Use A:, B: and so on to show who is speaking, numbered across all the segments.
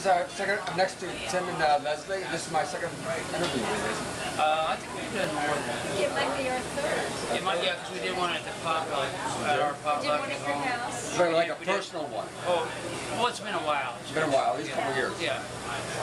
A: is our second, I'm next to Tim and Leslie. This is my second interview with this.
B: I think we've done more than that.
C: It might be our third.
B: It might, yeah, because we did one at the potluck, at our potluck.
C: We did one at your house.
A: It's very like a personal one.
B: Oh, well, it's been a while.
A: It's been a while, at least a couple years.
B: Yeah.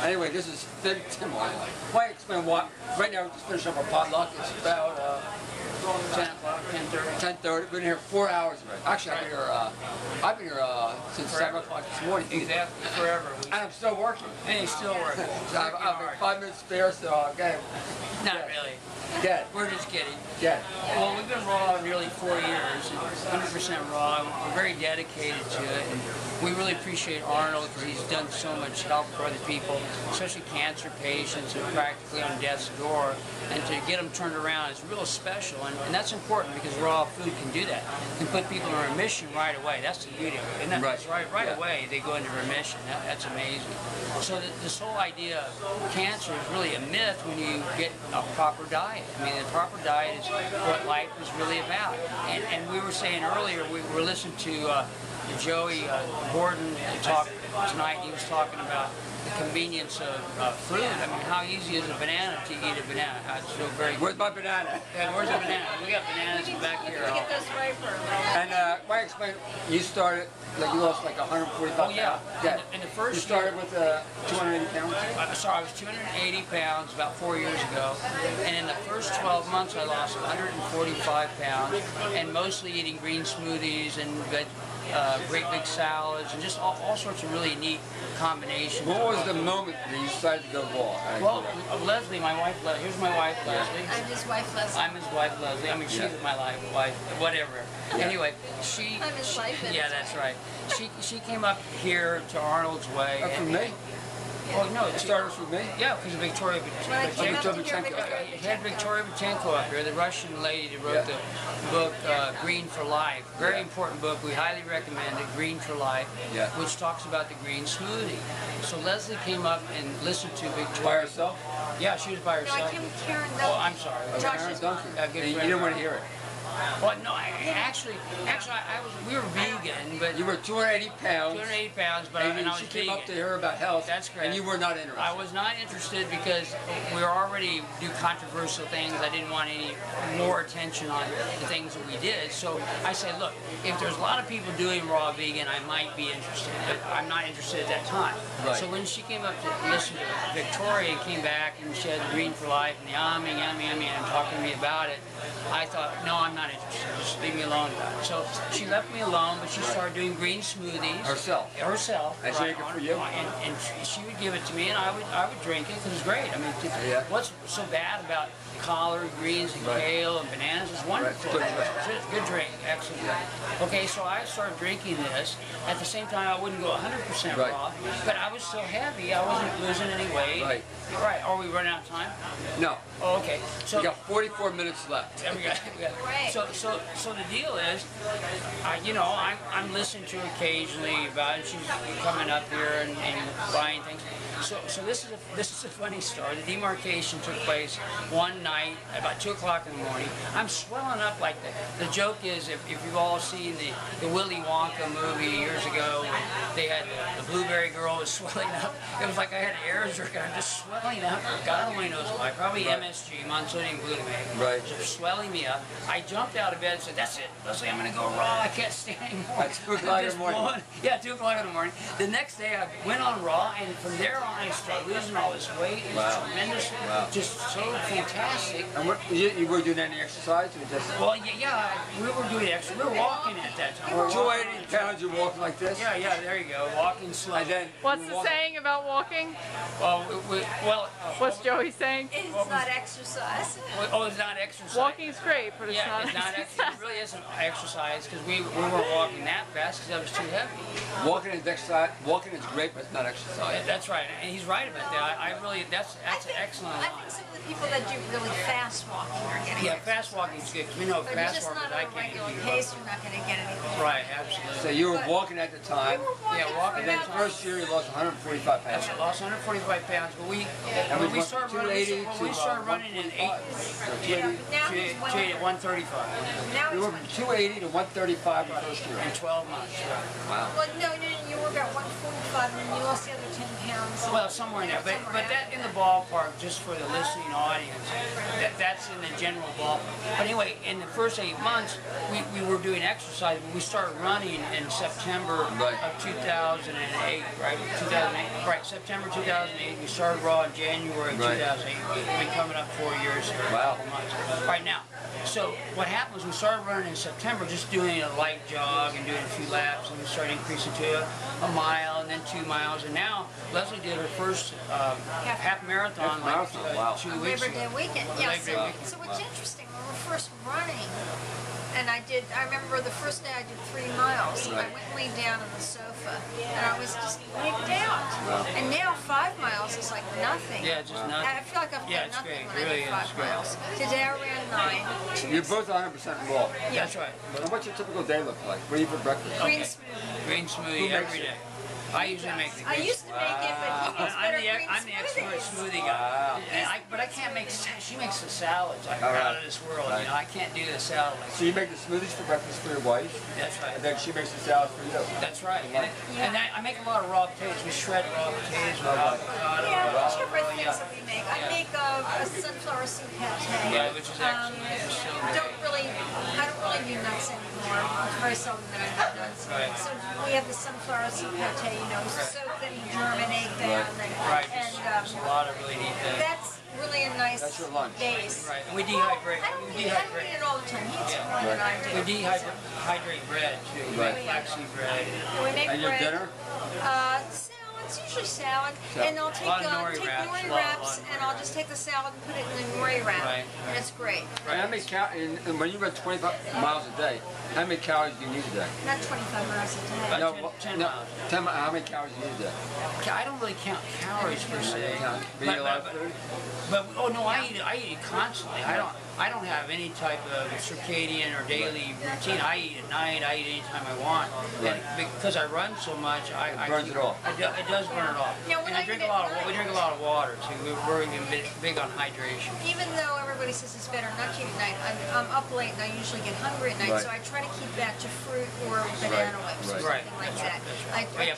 A: Anyway, this is Tim. Why explain what? Right now, we just finished up our potluck. It's about
B: 10 o'clock, 10:30.
A: 10:30. We've been here 4 hours already. Actually, I've been here since 7 o'clock this morning.
B: Exactly, forever.
A: And I'm still working.
B: And he's still working.
A: So I've 5 minutes spare, so get it.
B: Not really.
A: Get it.
B: We're just kidding.
A: Get it.
B: Well, we've been raw nearly 4 years, 100% raw. We're very dedicated to it, and we really appreciate Arnold because he's done so much help for other people, especially cancer patients who are practically on death's door, and to get them turned around is real special, and that's important because raw food can do that. It can put people in remission right away. That's the beauty of it. And that's right away they go into remission. That's amazing. So this whole idea of cancer is really a myth when you get a proper diet. I mean, the proper diet is what life is really about. And we were saying earlier, we were listening to Joey Gordon talk tonight. He was talking about the convenience of fruit. I mean, how easy is a banana to eat a banana? It's so very good.
A: Where's my banana?
B: Yeah, where's the banana? We got bananas back here.
C: We get those riper.
A: And why explain? You started like you lost like 145 pounds.
B: Oh yeah.
A: Yeah.
B: In the first
A: you started with 280 pounds.
B: I was 280 pounds about 4 years ago, and in the first 12 months I lost 145 pounds, and mostly eating green smoothies and great big salads and just all sorts of really neat combinations.
A: What was the moment that you decided to go raw?
B: Well, Leslie, my wife, here's my wife, Leslie.
C: I'm his wife, Leslie.
B: I'm his wife, Leslie. I mean, she's my wife, whatever.
A: Yeah.
B: Anyway, she...
C: I'm his wife.
B: Yeah, that's right. She came up here to Arnold's Way.
A: From me?
B: Oh, no,
A: It started from me?
B: Yeah, because of Victoria Vichenko. Had Victoria Vichenko up here, the Russian lady that wrote the book Green for Life. Very important book. We highly recommend it, Green for Life, which talks about the green smoothie. So Leslie came up and listened to Victoria.
A: By herself?
B: Yeah, she was by herself.
C: No, I came with Karen Duncan.
B: Oh, I'm sorry.
A: Karen Duncan. You didn't want to hear it.
B: Well, no, actually, we were vegan, but
A: you were 280 pounds.
B: 280 pounds, but I was
A: she
B: vegan.
A: came up to her about health.
B: That's correct.
A: And you were not interested.
B: I was not interested because we already do controversial things. I didn't want any more attention on the things that we did. So I said, look, if there's a lot of people doing raw vegan, I might be interested, but I'm not interested at that time.
A: Right.
B: So when she came up to listen to Victoria and came back and she had the Green for Life and the yummy, and talking to me about it, I thought, no, I'm not interested. Just leave me alone about it. So she left me alone, but she started doing green smoothies.
A: Herself?
B: Herself.
A: And she make it for you?
B: And she would give it to me, and I would drink it because it's great. I mean, what's so bad about collard greens and kale and bananas? It's wonderful. Good drink, excellent drink. Okay, so I started drinking this. At the same time, I wouldn't go 100% raw, but I was still heavy. I wasn't losing any weight. Right. Are we running out of time?
A: No.
B: Oh, okay. So
A: we got 44 minutes left.
B: So the deal is, I'm listening to her occasionally about it. She's coming up here and buying things. So this is a funny story. The demarcation took place one night about 2 o'clock in the morning. I'm swelling up like the joke is if you've all seen the Willy Wonka movie years ago, they had the blueberry girl was swelling up. It was like I had airs jerking. I'm just swelling up. God only knows why. Probably MSG, monosodium glutamate.
A: Right.
B: Just swelling me up. I jumped out of bed and said, "That's it, Leslie. I'm going to go raw. I can't stand anymore."
A: At 2 o'clock in the morning.
B: Yeah, 2 o'clock in the morning. The next day I went on raw, and from there on I started losing all this weight. It was tremendous. Just so fantastic.
A: And you were doing any exercise? Or just...
B: Well, yeah, we were doing exercise. We were walking at that time.
A: 280 pounds, you're walking like this?
B: Yeah, there you go. Walking slow.
A: And then
D: what's the saying about walking?
B: Well,
D: what's Joey saying?
C: It's not exercise.
B: Oh, it's not exercise.
D: Walking's great, but it's not exercise.
B: It really isn't exercise because we weren't walking that fast because I was too heavy.
A: Walking is exercise. Walking is great, but it's not exercise.
B: Yeah, that's right, and he's right about that. I really, that's excellent.
C: I think some of the people that do really fast walking are getting it.
B: Fast walking is good. We know
C: but
B: fast
C: just
B: walkers,
C: not
B: I
C: at a
B: can't
C: regular
B: keep
C: pace,
B: up.
C: you're not going to get anything.
B: Right, absolutely.
A: So you were walking at the time.
B: Yeah, walking.
A: And then the first year you lost 145 pounds.
B: I lost 145 pounds, but when we started running in 135.
C: Now
A: you were from 280 to 135 in the first year.
B: In 12 months. Right.
A: Wow.
C: Well, no, you were were about 145 and you lost the other 10 pounds.
B: Well, somewhere in there, but that in the ballpark, just for the listening audience, that's in the general ballpark. But anyway, in the first 8 months, we were doing exercise, but we started running in September of 2008, right? 2008, right? September 2008. We started raw in January of 2008. We've been coming up 4 years here, a couple months. Right now. So what happened was we started running in September, just doing a light jog and doing a few laps, and we started increasing to a mile and then 2 miles, and now Leslie did her first half marathon like 2 weeks
C: Labor Day
B: ago.
C: weekend. Yeah. So what's interesting, when we were first running, and I remember the first day I did 3 miles. I went and laid down on the sofa, and I was just wigged out. And now 5 miles is like nothing.
B: Yeah, just nothing.
C: I feel like I've done nothing when I did 5 miles. Today I ran 9.
A: You're both 100% raw.
C: Yeah.
B: That's right.
A: And what's your typical day look like? What do you eat for breakfast?
C: Green smoothie.
B: Green smoothie every day. I usually make the
C: I
B: green
C: used to make it, but he makes better green
B: I'm the expert
C: smoothies.
B: smoothie guy. But I can't make, she makes the salads like out of this world. You know, I can't do the salad like
A: So you make the smoothies for breakfast for your wife?
B: That's right.
A: And then she makes the salad for you?
B: That's right. And I make a lot of raw potatoes. We shred raw potatoes with avocado.
C: Yeah, those are great things that we make. I make a sunflower seed pate.
B: Yeah, which is actually
C: I don't really do nuts anymore. It's very seldom that I do nuts.
B: Right.
C: So we have the sunflower seed pate, you know, soak them, germinate them, and
B: There's a lot of really neat things.
C: that's really a nice
A: That's your lunch.
C: base.
B: Right. And we dehydrate.
C: I don't eat it all the time. He eats it more than I do.
B: We dehydrate bread too. We make flaxseed bread.
C: We make
A: And your
C: bread.
A: dinner?
C: Salads, usually salad, and I'll take nori wraps, and I'll just take the salad and put it in the nori wrap, and it's great.
A: And how many and when you run 25 miles a day, how many calories do you need a day?
C: Not 25 miles a day.
B: About 10 miles.
A: 10 miles. How many calories do you need a day?
B: I don't really count calories per se.
A: But you eat a lot of food?
B: But oh no, I eat it constantly. I don't have any type of circadian or daily routine. I eat at night. I eat anytime I want. And because I run so much, I
A: burns it off.
B: It does burn it off.
C: Now, when
B: and I drink a lot of we drink a lot of water too. We're big on hydration.
C: Even though everybody says it's better not to eat at night, I'm up late and I usually get hungry at night, so I try to keep that to fruit or banana whips or something like that.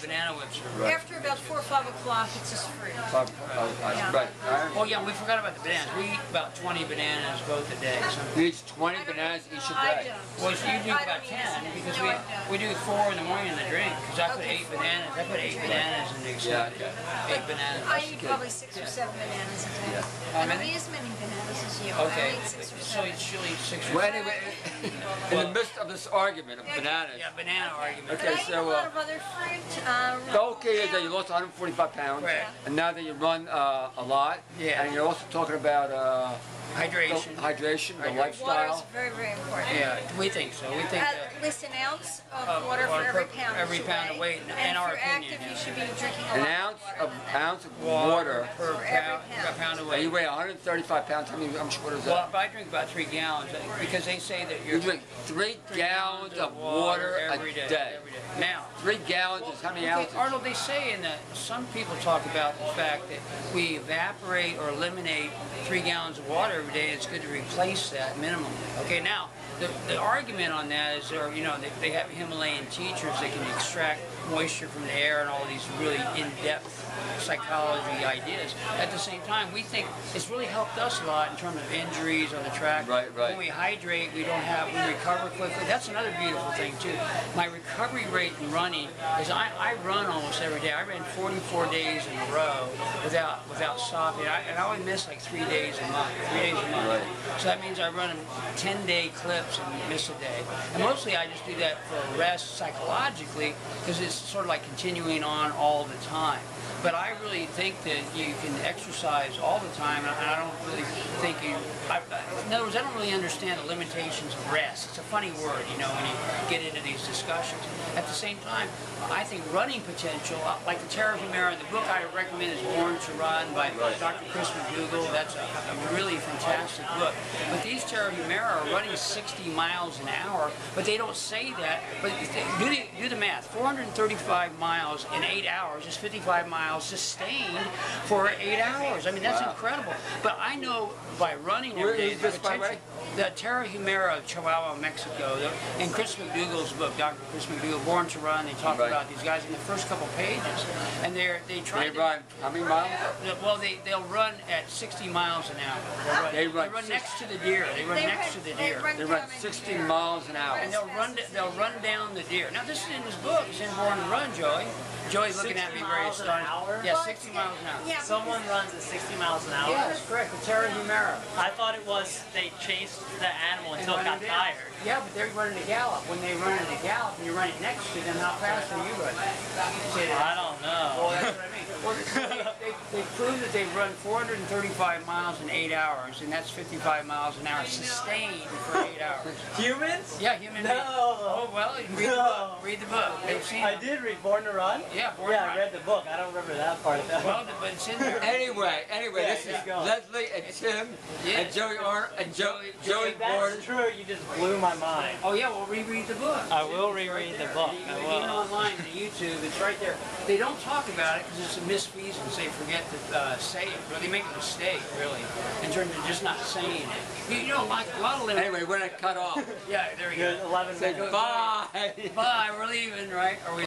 B: Banana whips are
C: After about 4 or 5 o'clock, it's just fruit.
A: Right.
B: Oh yeah, we forgot about the bananas. We eat about 20 bananas both a day.
A: You eat 20 bananas each a
C: I
A: day?
C: don't.
B: Well, you do about 10 because we do 4 in the morning in the drink. Because I put 8 bananas. I put 8 bananas in the extended. 8 bananas.
C: I eat probably 6 or 7 bananas a day. I don't eat as many bananas as you.
B: Okay,
C: I eat 6 or 7.
B: so it's usually 6 or
A: Well,
B: 7.
A: anyway, in the midst of this argument of bananas,
B: Yeah, banana argument.
A: Okay,
C: But I eat a
A: so,
C: lot of other fruit.
A: the okay is that you lost 145 pounds,
B: Correct.
A: and now that you run a lot, and you're also talking about
B: hydration.
A: the
C: Water is
A: lifestyle.
C: very, very important.
B: Yeah, we think so. We think that.
C: At least an ounce of water for every pound.
B: Every pound of weight, in our
C: if you're
B: opinion.
C: active, you should be drinking a
A: An
C: lot
A: ounce of water.
B: per
C: every
B: pound of
A: And you
B: weight.
A: weigh 135 pounds. How much water is
B: Well,
A: that?
B: but I drink about 3 gallons because they say that
A: You drink 3 gallons of water
B: every
A: a
B: day.
A: day.
B: Every day. Now,
A: 3 gallons is how many ounces?
B: Arnold, they say in that some people talk about the fact that we evaporate or eliminate 3 gallons of water every day. It's good to replace that minimally. Okay, now the argument on that is, they have Himalayan teachers that can extract moisture from the air and all these really in-depth psychology ideas. At the same time, we think it's really helped us a lot in terms of injuries on the track.
A: Right.
B: When we hydrate, we recover quickly. That's another beautiful thing too. My recovery rate in running is I run almost every day. I ran 44 days in a row without stopping. And I only miss like 3 days a month. 3 days a month.
A: Right.
B: So that means I run 10-day clips and miss a day. And mostly I just do that for a rest psychologically because it's sort of like continuing on all the time. But I really think that you can exercise all the time, and I don't really think in other words, I don't really understand the limitations of rest. It's a funny word, when you get into these discussions. At the same time, I think running potential, like the Terra Humera, the book I recommend is Born to Run by Dr. Chris McDougall. That's a really fantastic book. But these Terra Humera are running 60 miles an hour, but they don't say that. But do the math. 435 miles in 8 hours is 55 miles miles sustained for 8 hours. I mean, that's incredible. But I know by running every day, the Tarahumara, Chihuahua, Mexico, in Chris McDougall's book, Dr. Chris McDougall, Born to Run, they talk about these guys in the first couple pages, and they
A: run how many miles?
B: Well, they'll run at 60 miles an hour. They run next to the deer. They run next to the deer.
A: They run 60 miles an hour.
B: And they'll run down the deer. Now this is in his book. It's in Born to Run, Joey. Joey's looking at me very astonished.
E: Yeah,
B: 60 miles an hour.
C: Yeah,
E: someone runs at 60 miles an hour?
B: Yeah, that's correct. The Tarahumara.
E: I thought it was they chased the animal until it got tired.
B: Yeah, but they're running a gallop. When they run in a gallop and you're running next to them, how fast are you running?
E: I don't know.
B: Well, that's what I mean. Well, they prove that they run 435 miles in 8 hours, and that's 55 miles an hour sustained for 8 hours.
E: Humans?
B: Yeah, human
E: No.
B: beings. Oh, well, read the book. Read the book. They've seen
E: I did read Born to Run?
B: Yeah, Born to Run.
E: I read the book. I don't remember that part of that.
B: Well, but it's in there.
A: Anyway,
E: Yeah,
A: this is
E: keep going.
A: Leslie and Tim and Joey Arnold and Joey
E: If that's
A: Gordon.
E: true, you just blew my mind.
B: Oh, yeah, well, reread the book.
E: I will reread the book.
B: You
E: I
B: can
E: will.
B: get it online on YouTube. It's right there. They don't talk about it because it's a misfeasance. They forget to say it. But they make a mistake, really, in terms of just not saying it. You know, like a lot of
A: Anyway, we're gonna cut off.
B: Yeah, there you
E: Good,
B: go.
E: 11
A: Say
E: minutes.
A: goodbye.
B: Bye. We're leaving, right? Are we?